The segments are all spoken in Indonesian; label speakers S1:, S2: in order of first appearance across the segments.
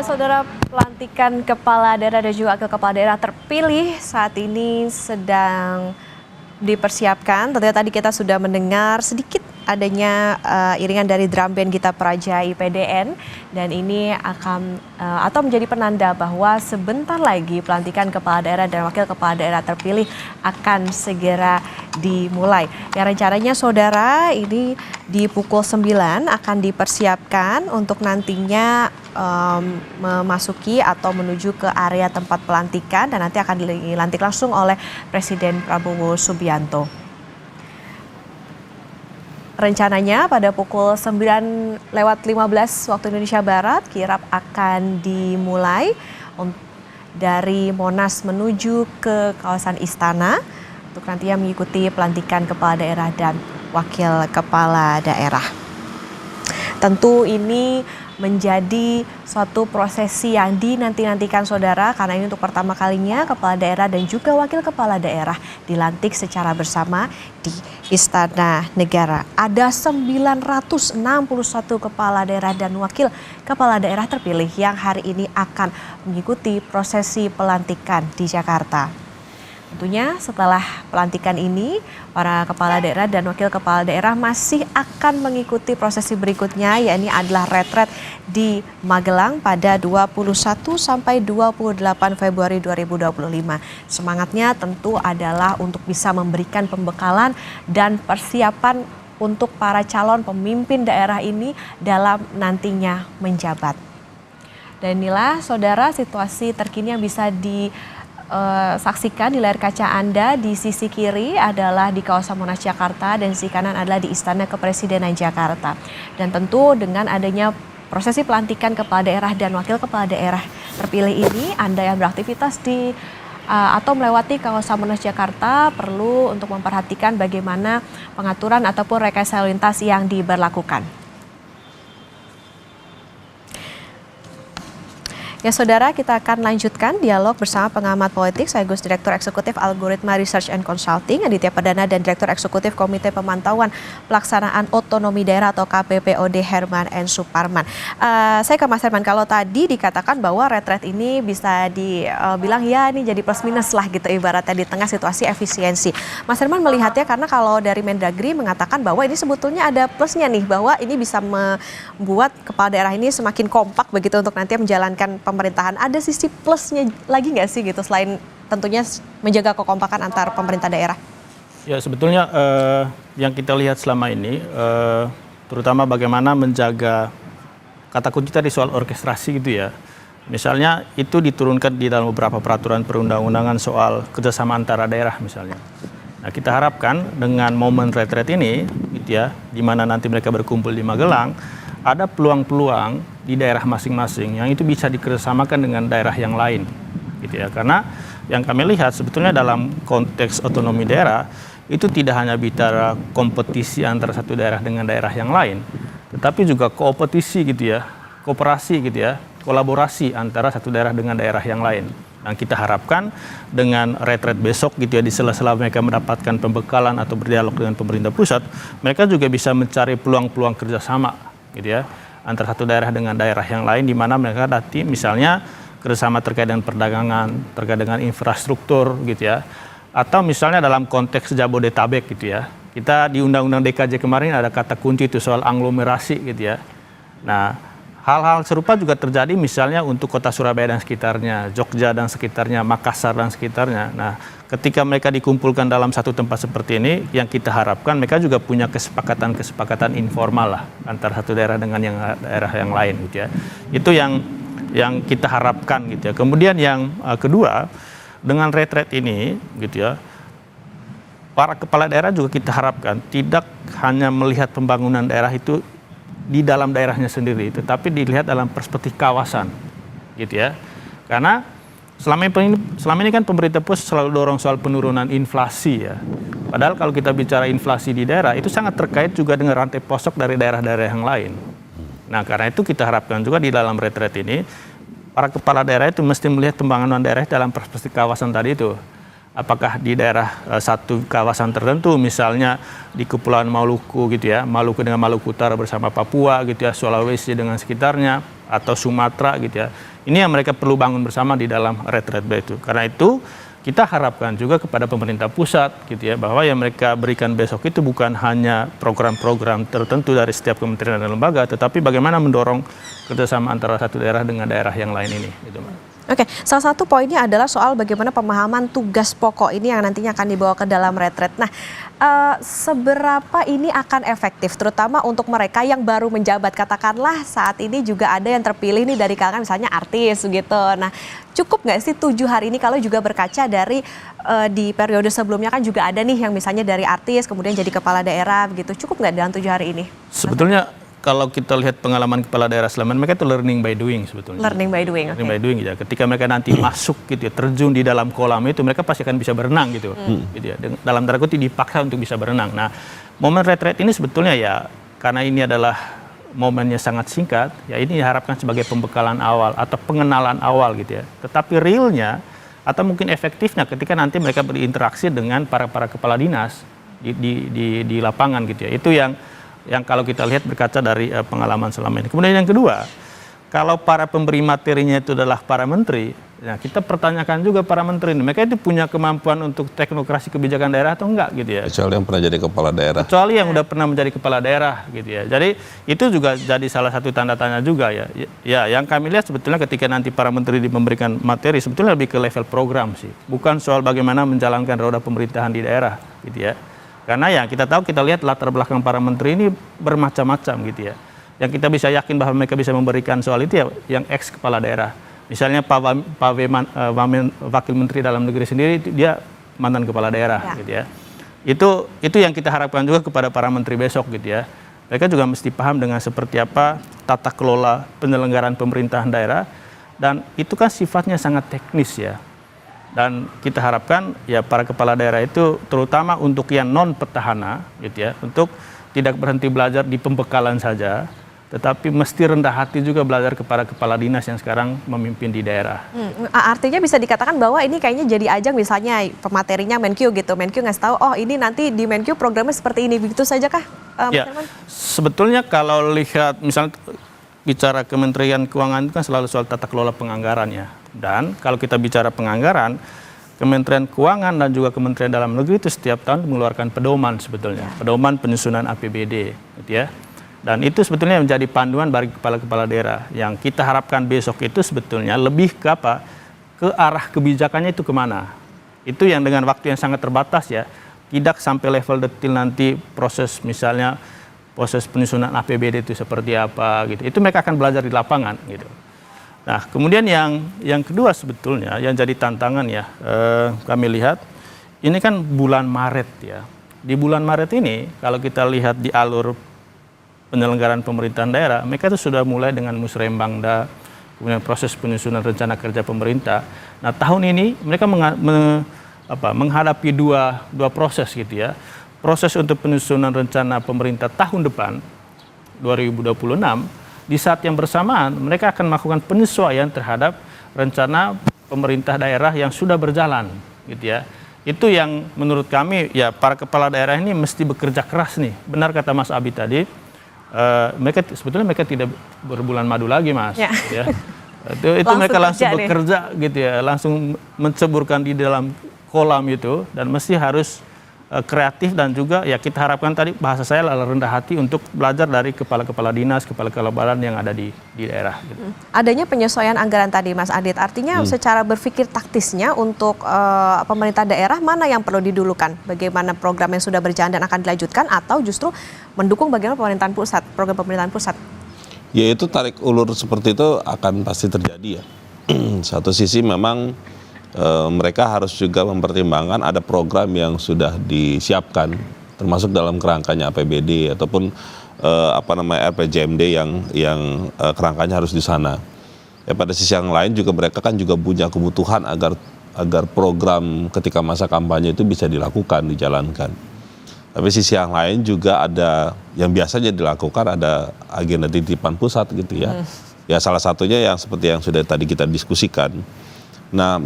S1: Saudara, pelantikan kepala daerah dan juga wakil kepala daerah terpilih saat ini sedang dipersiapkan. Tentunya tadi kita sudah mendengar sedikit adanya iringan dari drum band Gita Praja IPDN, dan ini akan atau menjadi penanda bahwa sebentar lagi pelantikan kepala daerah dan wakil kepala daerah terpilih akan segera dimulai. Ya, rencananya saudara ini di pukul 9 akan dipersiapkan untuk nantinya memasuki atau menuju ke area tempat pelantikan, dan nanti akan dilantik langsung oleh Presiden Prabowo Subianto. Rencananya pada pukul 9:15 waktu Indonesia Barat, kirap akan dimulai dari Monas menuju ke kawasan Istana untuk nantinya mengikuti pelantikan kepala daerah dan wakil kepala daerah. Tentu ini menjadi suatu prosesi yang dinanti-nantikan saudara, karena ini untuk pertama kalinya kepala daerah dan juga wakil kepala daerah dilantik secara bersama di Istana Negara. Ada 961 kepala daerah dan wakil kepala daerah terpilih yang hari ini akan mengikuti prosesi pelantikan di Jakarta. Tentunya setelah pelantikan ini, para kepala daerah dan wakil kepala daerah masih akan mengikuti prosesi berikutnya, yakni adalah retret di Magelang pada 21 sampai 28 Februari 2025. Semangatnya tentu adalah untuk bisa memberikan pembekalan dan persiapan untuk para calon pemimpin daerah ini dalam nantinya menjabat. Dan inilah saudara situasi terkini yang bisa saksikan di layar kaca Anda. Di sisi kiri adalah di kawasan Monas Jakarta dan sisi kanan adalah di Istana Kepresidenan Jakarta. Dan tentu dengan adanya prosesi pelantikan kepala daerah dan wakil kepala daerah terpilih ini, Anda yang beraktivitas di atau melewati kawasan Monas Jakarta perlu untuk memperhatikan bagaimana pengaturan ataupun rekayasa lalu lintas yang diberlakukan. Ya saudara, kita akan lanjutkan dialog bersama pengamat politik sekaligus Direktur Eksekutif Algoritma Research and Consulting Aditya Perdana dan Direktur Eksekutif Komite Pemantauan Pelaksanaan Otonomi Daerah atau KPPOD Herman N. Suparman. Saya ke Mas Herman, kalau tadi dikatakan bahwa retret ini bisa dibilang ya ini jadi plus minus lah gitu ibaratnya di tengah situasi efisiensi. Mas Herman melihatnya, karena kalau dari Mendagri mengatakan bahwa ini sebetulnya ada plusnya nih, bahwa ini bisa membuat kepala daerah ini semakin kompak begitu untuk nanti menjalankan pemerintahan. Ada sisi plusnya lagi nggak sih gitu selain tentunya menjaga kekompakan antar pemerintah daerah?
S2: Ya sebetulnya yang kita lihat selama ini terutama bagaimana menjaga kata kunci tadi soal orkestrasi gitu ya. Misalnya itu diturunkan di dalam beberapa peraturan perundang-undangan soal kerjasama antara daerah misalnya. Nah kita harapkan dengan momen retret ini gitu ya, di mana nanti mereka berkumpul di Magelang, ada peluang-peluang di daerah masing-masing yang itu bisa dikerjasamakan dengan daerah yang lain gitu ya, karena yang kami lihat sebetulnya dalam konteks otonomi daerah itu tidak hanya bicara kompetisi antara satu daerah dengan daerah yang lain, tetapi juga kompetisi gitu ya, kooperasi gitu ya, kolaborasi antara satu daerah dengan daerah yang lain. Yang kita harapkan dengan retret besok gitu ya, di sela-sela mereka mendapatkan pembekalan atau berdialog dengan pemerintah pusat, mereka juga bisa mencari peluang-peluang kerjasama gitu ya, antara satu daerah dengan daerah yang lain, di mana mereka nanti misalnya kerjasama terkait dengan perdagangan, terkait dengan infrastruktur gitu ya, atau misalnya dalam konteks Jabodetabek gitu ya, kita di Undang-Undang DKJ kemarin ada kata kunci itu soal aglomerasi gitu ya. Nah hal-hal serupa juga terjadi misalnya untuk kota Surabaya dan sekitarnya, Jogja dan sekitarnya, Makassar dan sekitarnya. Nah ketika mereka dikumpulkan dalam satu tempat seperti ini, yang kita harapkan mereka juga punya kesepakatan informal lah antara satu daerah dengan yang daerah yang lain gitu ya. Itu yang kita harapkan gitu ya. Kemudian yang kedua, dengan retret ini gitu ya, para kepala daerah juga kita harapkan tidak hanya melihat pembangunan daerah itu di dalam daerahnya sendiri, tetapi dilihat dalam perspektif kawasan gitu ya. Karena selama ini kan pemerintah pusat selalu dorong soal penurunan inflasi ya. Padahal kalau kita bicara inflasi di daerah itu sangat terkait juga dengan rantai posok dari daerah-daerah yang lain. Nah karena itu kita harapkan juga di dalam retret ini para kepala daerah itu mesti melihat pembangunan daerah dalam perspektif kawasan tadi itu. apakah di daerah satu kawasan tertentu, misalnya di Kepulauan Maluku gitu ya, Maluku dengan Maluku Utara bersama Papua gitu ya, Sulawesi dengan sekitarnya, atau Sumatera gitu ya. Ini yang mereka perlu bangun bersama di dalam retret itu. Karena itu kita harapkan juga kepada pemerintah pusat gitu ya, bahwa yang mereka berikan besok itu bukan hanya program-program tertentu dari setiap kementerian dan lembaga, tetapi bagaimana mendorong kerjasama antara satu daerah dengan daerah yang lain ini gitu, Mbak.
S1: Oke, salah satu poinnya adalah soal bagaimana pemahaman tugas pokok ini yang nantinya akan dibawa ke dalam retret. Nah, seberapa ini akan efektif, terutama untuk mereka yang baru menjabat, katakanlah saat ini juga ada yang terpilih nih dari kalangan misalnya artis gitu. Nah, cukup nggak sih 7 hari ini kalau juga berkaca dari di periode sebelumnya kan juga ada nih yang misalnya dari artis kemudian jadi kepala daerah begitu. Cukup nggak dalam 7 hari ini?
S2: Sebetulnya kalau kita lihat pengalaman kepala daerah selama ini, mereka itu learning by doing sebetulnya.
S1: Learning by doing,
S2: learning by doing gitu ya. Ketika mereka nanti masuk gitu ya, terjun di dalam kolam itu, mereka pasti akan bisa berenang gitu. Gitu ya. Dalam tanda kutip dipaksa untuk bisa berenang. Nah, momen retret ini sebetulnya ya, karena ini adalah momennya sangat singkat, ya ini diharapkan sebagai pembekalan awal atau pengenalan awal gitu ya. Tetapi realnya atau mungkin efektifnya ketika nanti mereka berinteraksi dengan para kepala dinas di lapangan gitu ya. Itu yang kalau kita lihat berkaca dari pengalaman selama ini. Kemudian yang kedua, kalau para pemberi materinya itu adalah para menteri, ya kita pertanyakan juga para menteri ini, mereka itu punya kemampuan untuk teknokrasi kebijakan daerah atau enggak gitu ya.
S3: Kecuali yang pernah jadi kepala daerah.
S2: Kecuali yang udah pernah menjadi kepala daerah gitu ya. Jadi itu juga jadi salah satu tanda tanya juga ya. Ya, yang kami lihat sebetulnya ketika nanti para menteri memberikan materi sebetulnya lebih ke level program sih. Bukan soal bagaimana menjalankan roda pemerintahan di daerah gitu ya. Karena ya kita tahu, kita lihat latar belakang para menteri ini bermacam-macam gitu ya. Yang kita bisa yakin bahwa mereka bisa memberikan soal itu ya yang ex kepala daerah. Misalnya Pak Wakil Menteri Dalam Negeri sendiri dia mantan kepala daerah gitu ya. Itu yang kita harapkan juga kepada para menteri besok gitu ya. Mereka juga mesti paham dengan seperti apa tata kelola penyelenggaraan pemerintahan daerah, dan itu kan sifatnya sangat teknis ya. Dan kita harapkan ya para kepala daerah itu terutama untuk yang non petahana gitu ya, untuk tidak berhenti belajar di pembekalan saja, tetapi mesti rendah hati juga belajar kepada kepala dinas yang sekarang memimpin di daerah.
S1: Artinya bisa dikatakan bahwa ini kayaknya jadi ajang misalnya pematerinya Menkyu gitu. Menkyu ngasih tahu, oh ini nanti di Menkyu programnya seperti ini, begitu saja kah?
S2: Ya, sebetulnya kalau lihat misalnya bicara Kementerian Keuangan itu kan selalu soal tata kelola penganggaran ya. Dan kalau kita bicara penganggaran, Kementerian Keuangan dan juga Kementerian Dalam Negeri itu setiap tahun mengeluarkan pedoman sebetulnya, pedoman penyusunan APBD gitu ya. Dan itu sebetulnya menjadi panduan bagi kepala-kepala daerah. Yang kita harapkan besok itu sebetulnya lebih ke apa? Ke arah kebijakannya itu kemana. Itu yang dengan waktu yang sangat terbatas ya. Tidak sampai level detail nanti proses misalnya proses penyusunan APBD itu seperti apa gitu. Itu mereka akan belajar di lapangan gitu. Nah, kemudian yang kedua sebetulnya yang jadi tantangan ya, kami lihat ini kan bulan Maret ya. Di bulan Maret ini kalau kita lihat di alur penyelenggaraan pemerintahan daerah, mereka itu sudah mulai dengan musrembangda, kemudian proses penyusunan rencana kerja pemerintah. Nah, tahun ini mereka menghadapi dua proses gitu ya. Proses untuk penyusunan rencana pemerintah tahun depan 2026. Di saat yang bersamaan mereka akan melakukan penyesuaian terhadap rencana pemerintah daerah yang sudah berjalan gitu ya. Itu yang menurut kami ya para kepala daerah ini mesti bekerja keras nih. Benar kata Mas Abi tadi, sebetulnya mereka tidak berbulan madu lagi Mas
S1: ya.
S2: Gitu ya. Itu mereka langsung bekerja gitu ya, langsung menceburkan di dalam kolam itu, dan mesti harus kreatif dan juga ya kita harapkan tadi bahasa saya adalah rendah hati untuk belajar dari kepala-kepala dinas, kepala-kepala badan yang ada di daerah. Gitu.
S1: Adanya penyesuaian anggaran tadi Mas Adit, artinya secara berpikir taktisnya untuk pemerintah daerah mana yang perlu didulukan? Bagaimana program yang sudah berjalan dan akan dilanjutkan atau justru mendukung bagaimana pemerintahan pusat, program pemerintahan pusat?
S3: Ya itu tarik ulur seperti itu akan pasti terjadi ya. Satu sisi memang mereka harus juga mempertimbangkan ada program yang sudah disiapkan termasuk dalam kerangkanya APBD ataupun RPJMD yang kerangkanya harus di sana. Ya pada sisi yang lain juga mereka kan juga punya kebutuhan agar program ketika masa kampanye itu bisa dilakukan, dijalankan. Tapi sisi yang lain juga ada yang biasanya dilakukan, ada agenda titipan pusat gitu ya. Ya salah satunya yang seperti yang sudah tadi kita diskusikan, Nah,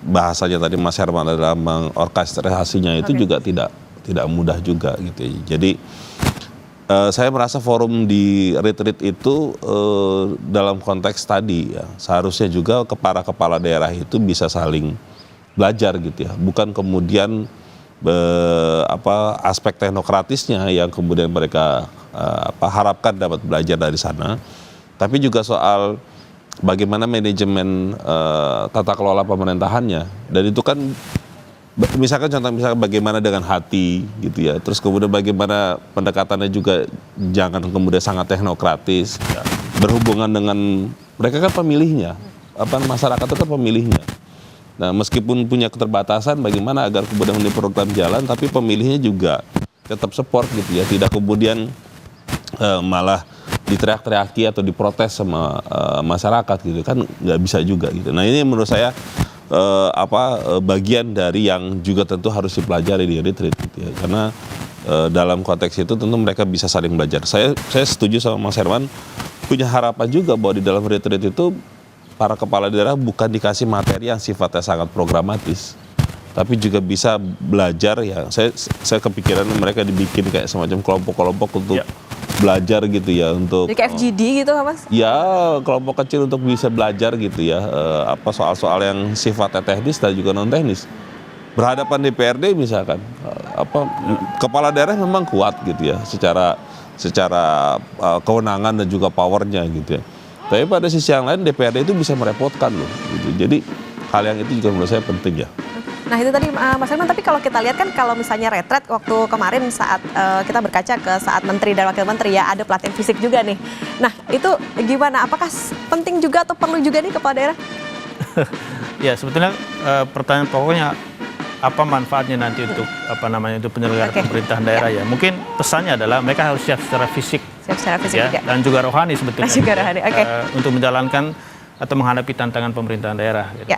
S3: bahasanya tadi Mas Herman adalah mengorkestrasinya itu juga tidak mudah juga gitu. Jadi saya merasa forum di retreat itu dalam konteks tadi ya, seharusnya juga kepala daerah itu bisa saling belajar gitu ya, bukan kemudian aspek teknokratisnya yang kemudian mereka harapkan dapat belajar dari sana, tapi juga soal bagaimana manajemen tata kelola pemerintahannya. Dan itu kan misalkan bagaimana dengan hati gitu ya, terus kemudian bagaimana pendekatannya juga jangan kemudian sangat teknokratis ya. Berhubungan dengan mereka kan pemilihnya, masyarakat itu kan pemilihnya. Nah, meskipun punya keterbatasan bagaimana agar kemudian ini program jalan tapi pemilihnya juga tetap support gitu ya, tidak kemudian malah diteriak-teriaki atau diprotes sama masyarakat gitu kan, nggak bisa juga gitu. Nah, ini menurut saya bagian dari yang juga tentu harus dipelajari di retreat gitu ya. Karena dalam konteks itu tentu mereka bisa saling belajar. Saya setuju sama Mas Herman, punya harapan juga bahwa di dalam retreat itu para kepala daerah bukan dikasih materi yang sifatnya sangat programatis, tapi juga bisa belajar ya. Saya kepikiran mereka dibikin kayak semacam kelompok-kelompok untuk belajar gitu ya, untuk
S1: jadi kayak FGD gitu Mas?
S3: Ya, kelompok kecil untuk bisa belajar gitu ya, soal-soal yang sifatnya teknis dan juga non teknis. Berhadapan DPRD misalkan, kepala daerah memang kuat gitu ya, secara kewenangan dan juga powernya gitu ya. Tapi pada sisi yang lain DPRD itu bisa merepotkan loh gitu. Jadi hal yang itu juga menurut saya penting ya.
S1: Nah itu tadi Mas Herman, tapi kalau kita lihat kan kalau misalnya retret waktu kemarin saat kita berkaca ke saat menteri dan wakil menteri ya, ada pelatihan fisik juga nih. Nah itu gimana, apakah penting juga atau perlu juga nih kepala daerah?
S2: Ya sebetulnya pertanyaan pokoknya apa manfaatnya nanti untuk untuk penyelenggara pemerintahan daerah ya. Mungkin pesannya adalah mereka harus siap secara fisik.
S1: Siap secara fisik
S2: ya,
S1: juga.
S2: Dan juga rohani sebetulnya.
S1: Juga rohani,
S2: untuk menjalankan atau menghadapi tantangan pemerintahan daerah. Gitu.
S1: Ya.